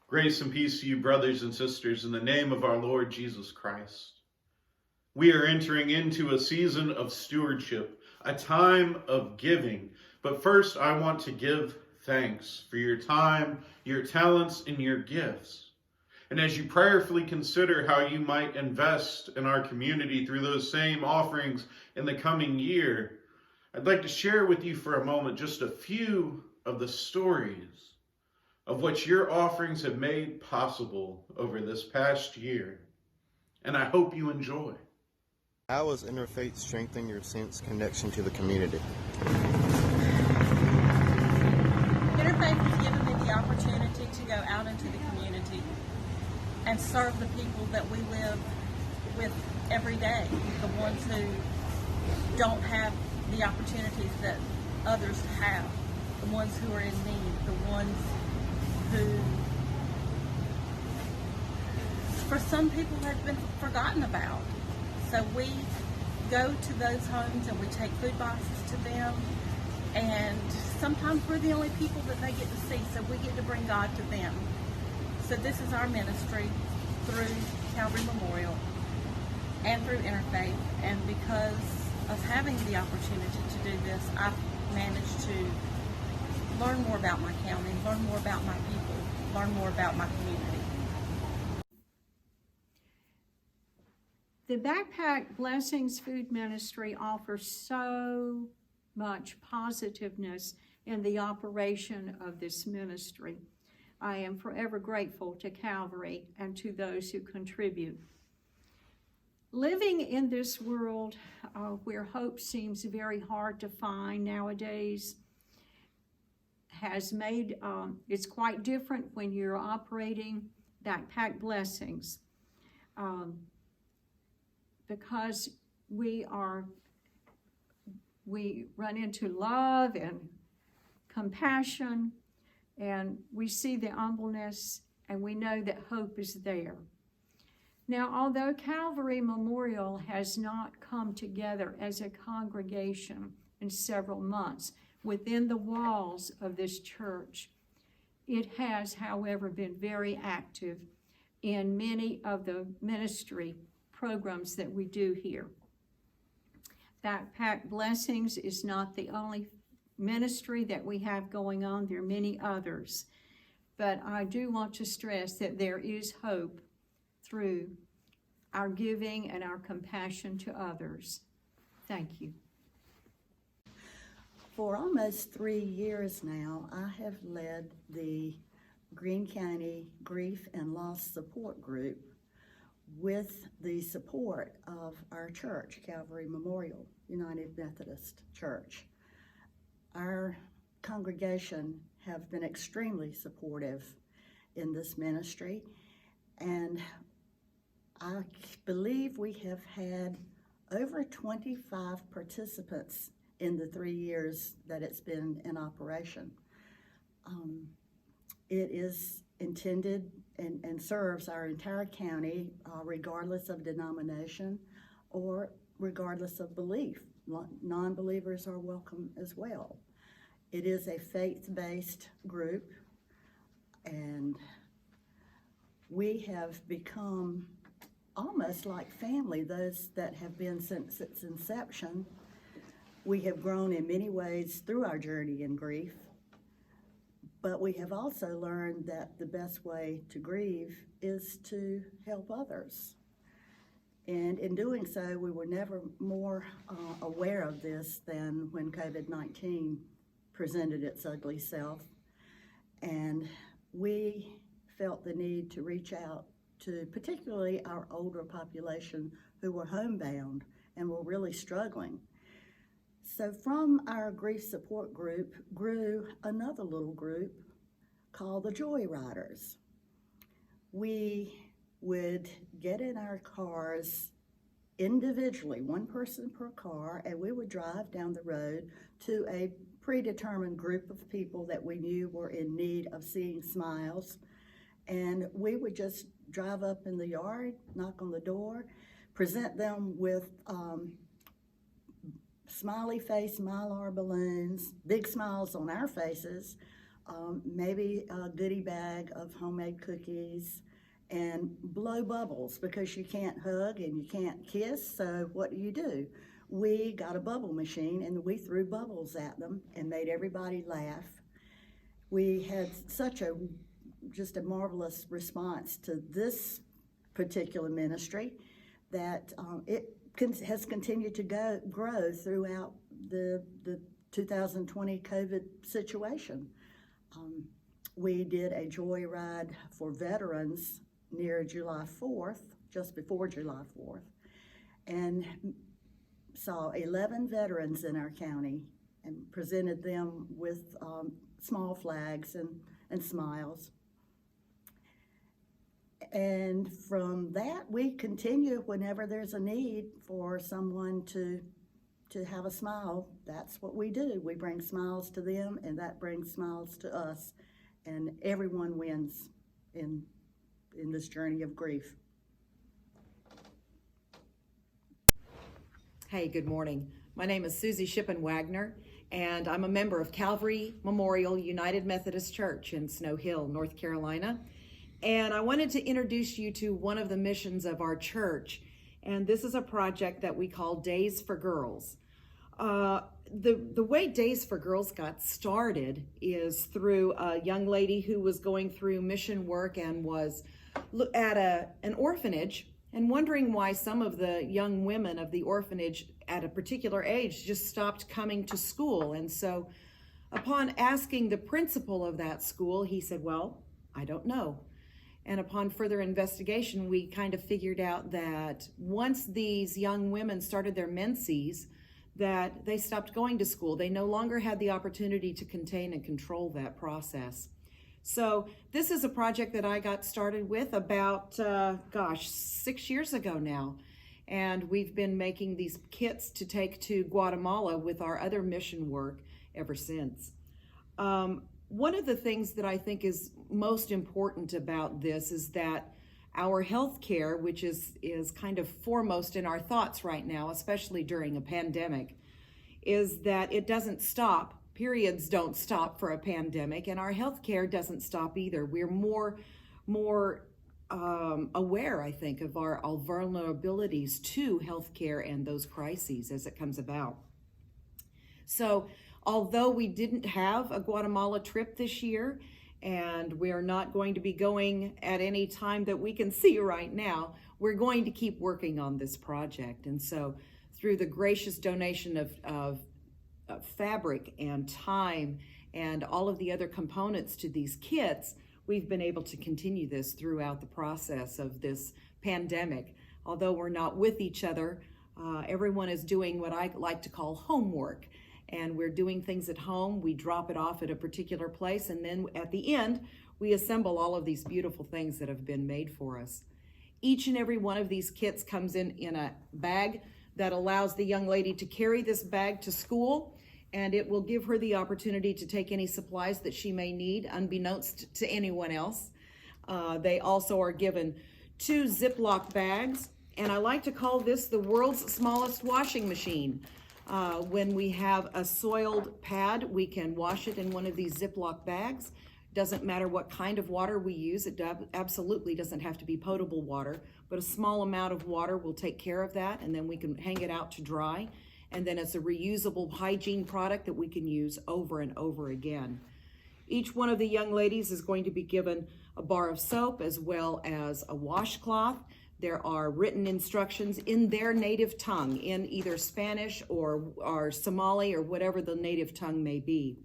Grace and peace to you, brothers and sisters, in the name of our Lord Jesus Christ. We are entering into a season of stewardship, a time of giving. But first, I want to give thanks for your time, your talents, and your gifts. And as you prayerfully consider how you might invest in our community through those same offerings in the coming year, I'd like to share with you for a moment just a few of the stories of what your offerings have made possible over this past year. And I hope you enjoy. How has interfaith strengthened your sense of connection to the community? Interfaith has given me the opportunity to go out into the community and serve the people that we live with every day, the ones who don't have the opportunities that others have, the ones who are in need, the ones who, for some people, have been forgotten about. So we go to those homes and we take food boxes to them, and sometimes we're the only people that they get to see, so we get to bring God to them. So this is our ministry through Calvary Memorial and through Interfaith, and because of having the opportunity to do this, I've managed to learn more about my county, learn more about my people, learn more about my community. The Backpack Blessings Food Ministry offers so much positiveness in the operation of this ministry. I am forever grateful to Calvary and to those who contribute. Living in this world where hope seems very hard to find nowadays has made, it's quite different when you're operating Backpack Blessings. Because we run into love and compassion, and we see the humbleness, and we know that hope is there. Now, although Calvary Memorial has not come together as a congregation in several months within the walls of this church, it has, however, been very active in many of the ministry programs that we do here. Backpack Blessings is not the only ministry that we have going on. There are many others. But I do want to stress that there is hope through our giving and our compassion to others. Thank you. For almost 3 years now, I have led the Greene County Grief and Loss Support Group with the support of our church, Calvary Memorial United Methodist Church. Our congregation have been extremely supportive in this ministry, and I believe we have had over 25 participants in the 3 years that it's been in operation. It is intended and serves our entire county, regardless of denomination or regardless of belief. Non-believers are welcome as well. It is a faith-based group, and we have become almost like family, those that have been since its inception. We have grown in many ways through our journey in grief, but we have also learned that the best way to grieve is to help others. And in doing so, we were never more aware of this than when COVID-19 presented its ugly self. And we felt the need to reach out to particularly our older population who were homebound and were really struggling. So from our grief support group grew another little group called the Joy Riders. We would get in our cars individually, one person per car, and we would drive down the road to a predetermined group of people that we knew were in need of seeing smiles. And we would just drive up in the yard, knock on the door, present them with smiley face Mylar balloons, big smiles on our faces, maybe a goodie bag of homemade cookies, and blow bubbles because you can't hug and you can't kiss, so what do? We got a bubble machine and we threw bubbles at them and made everybody laugh. We had just a marvelous response to this particular ministry that it has continued to grow throughout the 2020 COVID situation. We did a joyride for veterans near July 4th, just before July 4th, and saw 11 veterans in our county and presented them with small flags and smiles. And from that, we continue whenever there's a need for someone to have a smile. That's what we do. We bring smiles to them, and that brings smiles to us. And everyone wins in this journey of grief. Hey, good morning. My name is Susie Shippen Wagner, and I'm a member of Calvary Memorial United Methodist Church in Snow Hill, North Carolina. And I wanted to introduce you to one of the missions of our church. And this is a project that we call Days for Girls. The way Days for Girls got started is through a young lady who was going through mission work and was at an orphanage and wondering why some of the young women of the orphanage at a particular age just stopped coming to school. And so upon asking the principal of that school, he said, well, I don't know. And upon further investigation, we kind of figured out that once these young women started their menses, that they stopped going to school. They no longer had the opportunity to contain and control that process. So this is a project that I got started with about, 6 years ago now. And we've been making these kits to take to Guatemala with our other mission work ever since. One of the things that I think is most important about this is that our health care, which is kind of foremost in our thoughts right now, especially during a pandemic, is that it doesn't stop. Periods don't stop for a pandemic, and our health care doesn't stop either. We're more aware, I think, of our vulnerabilities to health care and those crises as it comes about. So although we didn't have a Guatemala trip this year, and we're not going to be going at any time that we can see right now, we're going to keep working on this project. And so through the gracious donation of fabric and time and all of the other components to these kits, we've been able to continue this throughout the process of this pandemic. Although we're not with each other, everyone is doing what I like to call homework. And we're doing things at home. We drop it off at a particular place, and then at the end, we assemble all of these beautiful things that have been made for us. Each and every one of these kits comes in a bag that allows the young lady to carry this bag to school, and it will give her the opportunity to take any supplies that she may need, unbeknownst to anyone else. They also are given 2 Ziploc bags, and I like to call this the world's smallest washing machine. When we have a soiled pad, we can wash it in one of these Ziploc bags. Doesn't matter what kind of water we use. It absolutely doesn't have to be potable water, but a small amount of water will take care of that, and then we can hang it out to dry. And then it's a reusable hygiene product that we can use over and over again. Each one of the young ladies is going to be given a bar of soap as well as a washcloth. There are written instructions in their native tongue, in either Spanish or Somali or whatever the native tongue may be.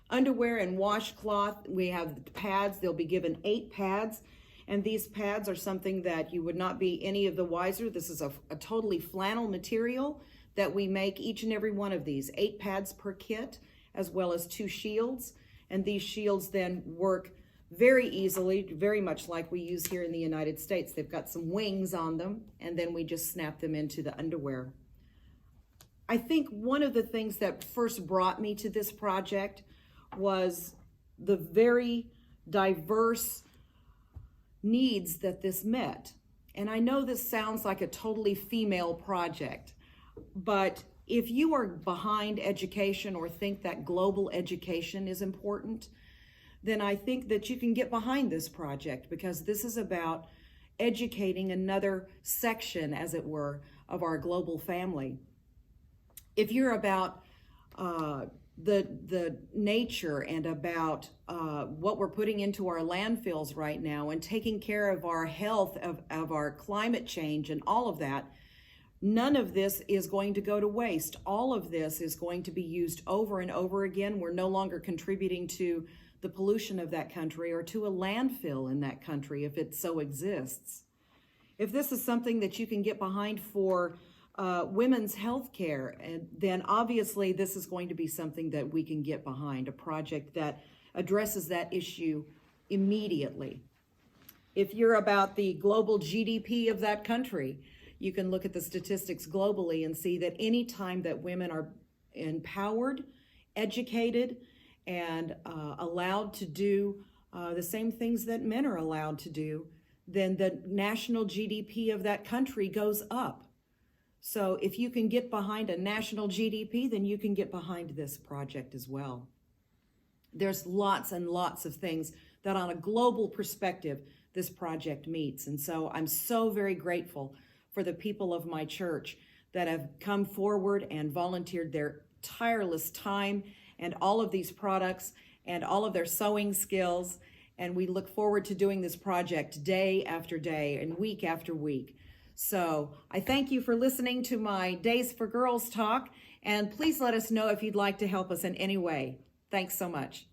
Underwear and washcloth, we have pads. They'll be given 8 pads, and these pads are something that you would not be any of the wiser. This is a totally flannel material that we make each and every one of these. 8 pads per kit, as well as 2 shields, and these shields then work very easily, very much like we use here in the United States. They've got some wings on them, and then we just snap them into the underwear. I think one of the things that first brought me to this project was the very diverse needs that this met. And I know this sounds like a totally female project, but if you are behind education or think that global education is important, then I think that you can get behind this project, because this is about educating another section, as it were, of our global family. If you're about the nature and about what we're putting into our landfills right now and taking care of our health, of our climate change and all of that, none of this is going to go to waste. All of this is going to be used over and over again. We're no longer contributing to the pollution of that country or to a landfill in that country, if it so exists. If this is something that you can get behind for women's health care, then obviously this is going to be something that we can get behind, a project that addresses that issue immediately. If you're about the global GDP of that country, you can look at the statistics globally and see that any time that women are empowered, educated, and allowed to do the same things that men are allowed to do, then the national GDP of that country goes up. So if you can get behind a national GDP, then you can get behind this project as well. There's lots and lots of things that on a global perspective, this project meets. And so I'm so very grateful for the people of my church that have come forward and volunteered their tireless time and all of these products and all of their sewing skills. And we look forward to doing this project day after day and week after week. So I thank you for listening to my Days for Girls talk, and please let us know if you'd like to help us in any way. Thanks so much.